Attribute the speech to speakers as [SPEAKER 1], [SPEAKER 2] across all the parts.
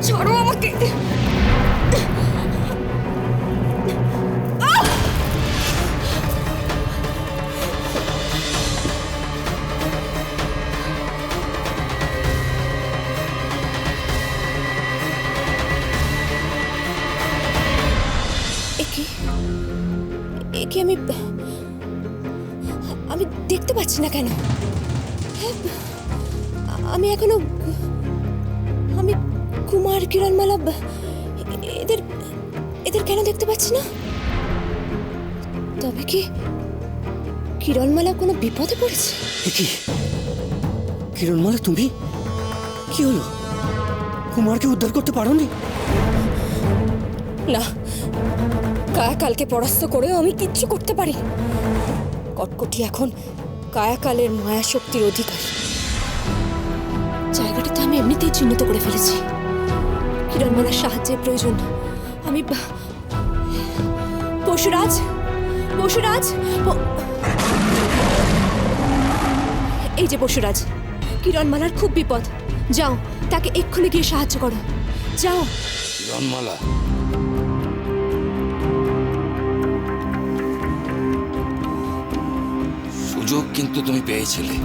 [SPEAKER 1] ছাড়ো আমাকে। একে আমি দেখতে পাচ্ছি না কেন? আমি এখনো আমি কুমার কিরণমালা এদের এদের কেন দেখতে পাচ্ছি না? তবে কি কিরণমালা কোনো বিপদে পড়েছে?
[SPEAKER 2] কি কিরণমালা, তুমি কি হলো? কুমারকে উদ্ধার করতে পারোনি?
[SPEAKER 1] না, কায়াকালকে পরাস্ত করেও আমি কিচ্ছু করতে পারি। কটকটি এখন কায়াকালের মায়া শক্তির অধিকারী। জায়গাটা তো আমি এমনিতেই চিহ্নিত করে ফেলেছি। কিরণমালার সাহায্যের প্রয়োজন। আমি পশুরাজ, পশুরাজ, এই যে পশুরাজ, কিরণমালার খুব বিপদ। যাও, তাকে এক্ষুনি গিয়ে সাহায্য করো। যাও।
[SPEAKER 3] কিরণমালা, সুযোগ কিন্তু তুমি পেয়েছিলে।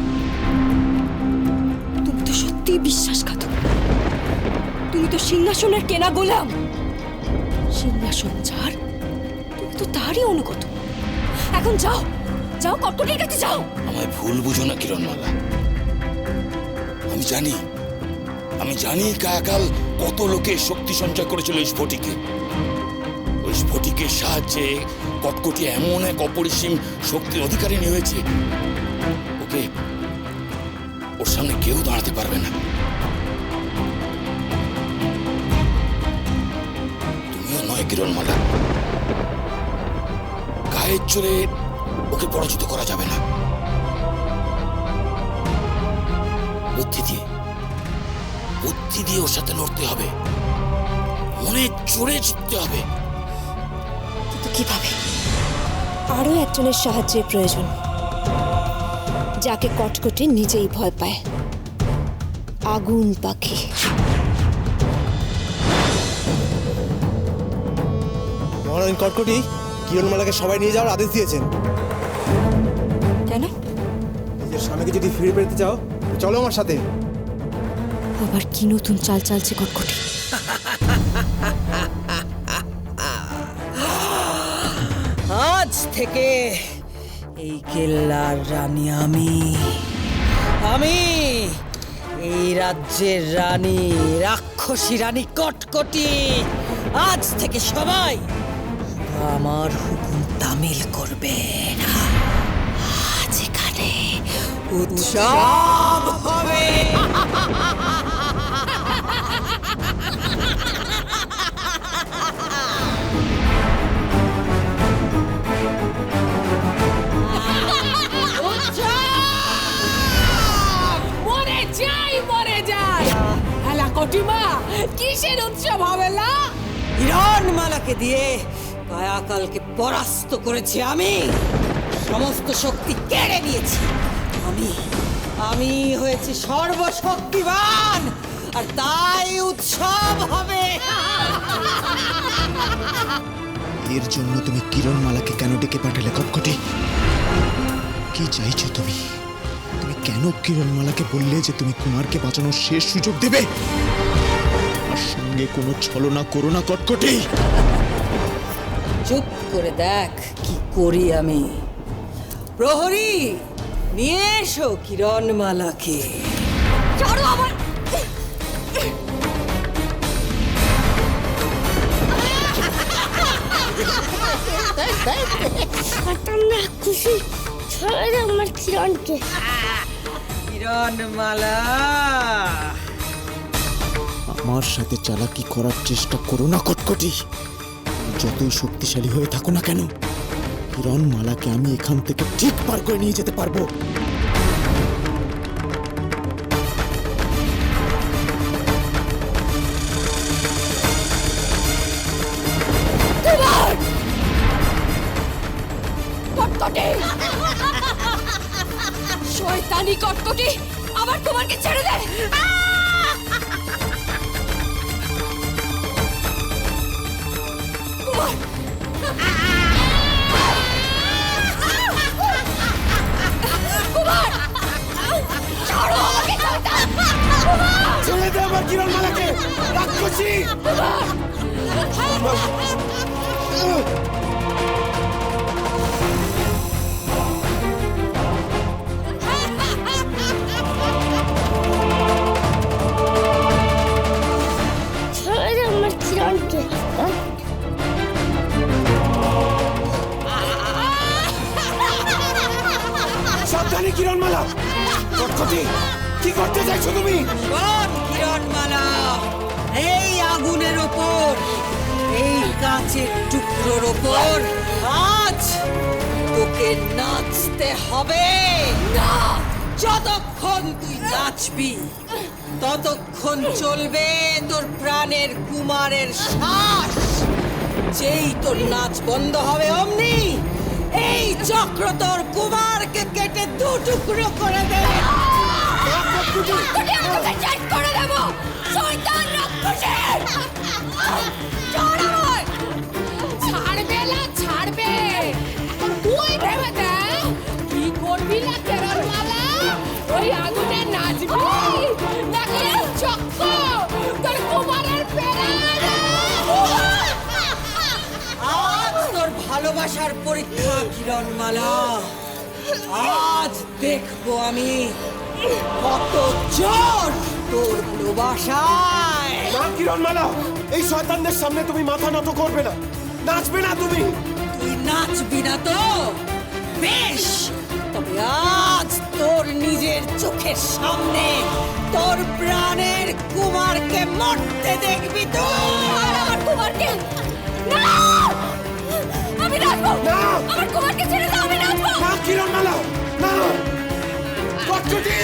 [SPEAKER 1] তুমি তো সত্যিই বিশ্বাসঘাতক। তুমি তো সিংহাসনের কেনা গোলাম। সিংহাসন যার, তুমি তো তারই অনুগত। এখন যাও, যাও, কটকটির কাছে যাও।
[SPEAKER 3] আমায় ভুল বুঝো না কিরণমালা। আমি জানি কায়াকাল কত লোকের শক্তি সঞ্চয় করেছিল এই স্ফটিকে। ওই স্ফটিকের সাহায্যে কটকটি এমন এক অপরিসীম শক্তির অধিকারিণী হয়েছে, ওর সামনে কেউ দাঁড়াতে পারবে না। তুমিও নয় কিরণমালা। গায়ের জোরে ওকে পরাজিত করা যাবে না। বুদ্ধি দিয়ে ওর সাথে লড়তে হবে, মনে জোরে জিততে হবে।
[SPEAKER 1] কিন্তু কিভাবে? আরো একজনের সাহায্যের প্রয়োজন, যাকে কটকটি নিজেই ভয় পায়। আগুন পাখি।
[SPEAKER 4] মহারানী কটকটি কিরণমালাকে সবাই নিয়ে যাওয়ার আদেশ দিয়েছেন।
[SPEAKER 1] কেন?
[SPEAKER 4] নিজের স্বামীকে যদি ফিরে পেতে চাও, চলো আমার সাথে।
[SPEAKER 1] আবার কি নতুন চাল চালছে কটকটি?
[SPEAKER 5] আজ থেকে এই কেল্লার রানী আমি এই রাজ্যের রানী, রাক্ষসী রানী কটকটি। আজ থেকে সবাই আমার হুকুম তামিল করবে। আজ এখানে উৎসব হবে। কটিমা, কিসের উৎসব হবে? না, কিরণমালাকে দিয়ে কায়াকালকে পরাস্ত করেছি আমি। সমস্ত শক্তি কেড়ে নিয়েছি আমি হয়েছি সর্বশক্তিমান, আর তাই উৎসব হবে।
[SPEAKER 6] এর জন্য তুমি কিরণমালাকে কেন ডেকে পাঠালে কটকটি? কি চাইছো তুমি? তুমি কেন কিরণমালাকে বললে যে তুমি কুমারকে বাঁচানোর শেষ সুযোগ দেবে? আর সঙ্গে কোনো ছলনা করো না কটকটি।
[SPEAKER 5] চুপ করে দেখ কি করি আমি। প্রহরী, নিয়ে এসো কিরণমালাকে।
[SPEAKER 1] ছাড়ো আমার। খুশি ছাড়ো আমার কিরণকে।
[SPEAKER 5] কিরণমালা,
[SPEAKER 6] আমার সাথে চালাকি করার চেষ্টা করো না কটকটি। যতই শক্তিশালী হয়ে থাকো না কেন, কিরণমালাকে আমি এখান থেকে ঠিক পার করে নিয়ে যেতে পারবো।
[SPEAKER 1] কটকটি, শয়তানি কটকটি, আবার কুমারকে ছেড়ে দে।
[SPEAKER 4] মার কিরণমালাকে রাক্ষসী
[SPEAKER 7] ছেড়ে দে আমার কিরণকে।
[SPEAKER 4] সাবধানে কিরণমালা কটকটি কি করতে চাইছো তুমি
[SPEAKER 5] শোন কিরণমালা, এই আগুনের ওপর, এই কাঁচের টুকরোর ওপর আজ তোকে নাচতে হবে। না, যতক্ষণ তুই নাচবি ততক্ষণ চলবে তোর প্রাণের কুমারের শ্বাস। যেই তোর নাচ বন্ধ হবে অমনি এই চক্র তোর কুমারকে কেটে দু টুকরো করে দেবে।
[SPEAKER 1] ছাড়বে না, ছাড়বে। তুই ভেবে দেখ কি করবি না কিরণমালা? ওই আগুনে নাচবি নাকি চক্র তোর কুমারের
[SPEAKER 5] আজ তোর ভালোবাসার পরীক্ষা কিরণমালা। আজ দেখবো আমি কত জোর তোর ভালোবাসায়।
[SPEAKER 4] না কিরণমালা, এই শয়তানদের সামনে তুমি মাথা নত করবে না, নাচবে না তুমি।
[SPEAKER 5] তুই নাচবি না তো বেশ, তবে আজ তোর নিজের চোখের সামনে তোর প্রাণের কুমারকে মরতে দেখবি তুই।
[SPEAKER 1] আমার কুমারকে না, আমি নাচবো না। আমার কুমারকে ছেড়ে দাও, আমি নাচবো
[SPEAKER 4] না কিরণমালা, না কটকটি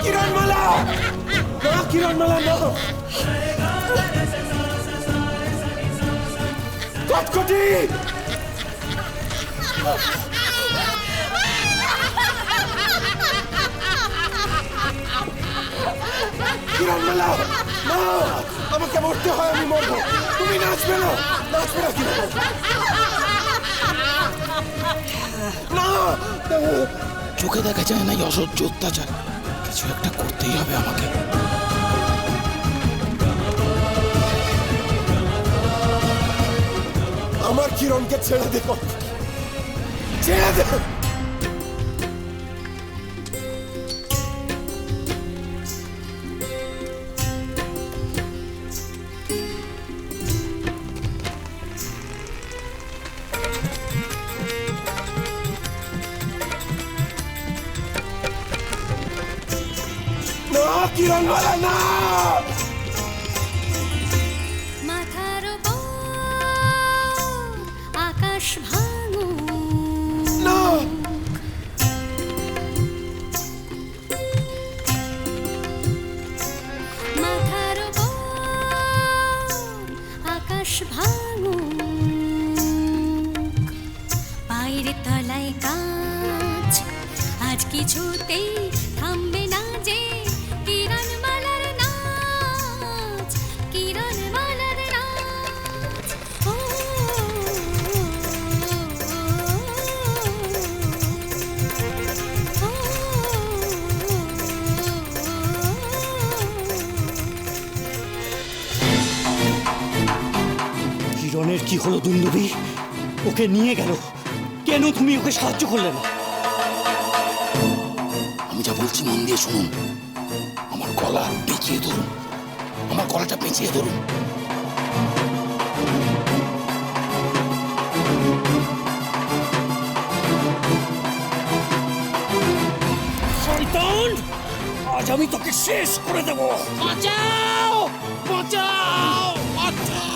[SPEAKER 4] কিরণমালা, না কিরণমালা, না কটকটি কিরণমালা, না আমাকে মরতে হয়, আমি মরবো, তুমি নাচবে না, নাচবে না কিরণমালা, না
[SPEAKER 3] চোখে দেখা যায় না এই অসহ্য অত্যাচার। কিছু একটা করতেই হবে আমাকে।
[SPEAKER 4] আমার কিরণকে ছেড়ে দে কটকটি, ছেড়ে দে। না কিরণমালা, না
[SPEAKER 7] মাথার উপর আকাশ ভাঙু,
[SPEAKER 4] না
[SPEAKER 7] মাথার উপর আকাশ ভাঙু, পায়ের তলায় কাজ আজ কিছুতেই থামবে না যে কিরণমালার নাচ, কিরণমালার নাচ। ও,
[SPEAKER 2] কিরণের কি হলো দুন্দুবি? ওকে নিয়ে গেল কেন? তুমি ওকে সাহায্য করলে না?
[SPEAKER 3] আমি যা বলছি মন দিয়ে শুনুন। আমার গলা পেঁচিয়ে ধরুন, আমার গলাটা পেঁচিয়ে ধরুন।
[SPEAKER 2] শয়তান, আজ আমি তোকে শেষ করে দেব।
[SPEAKER 3] বাঁচাও, বাঁচাও, বাঁচাও।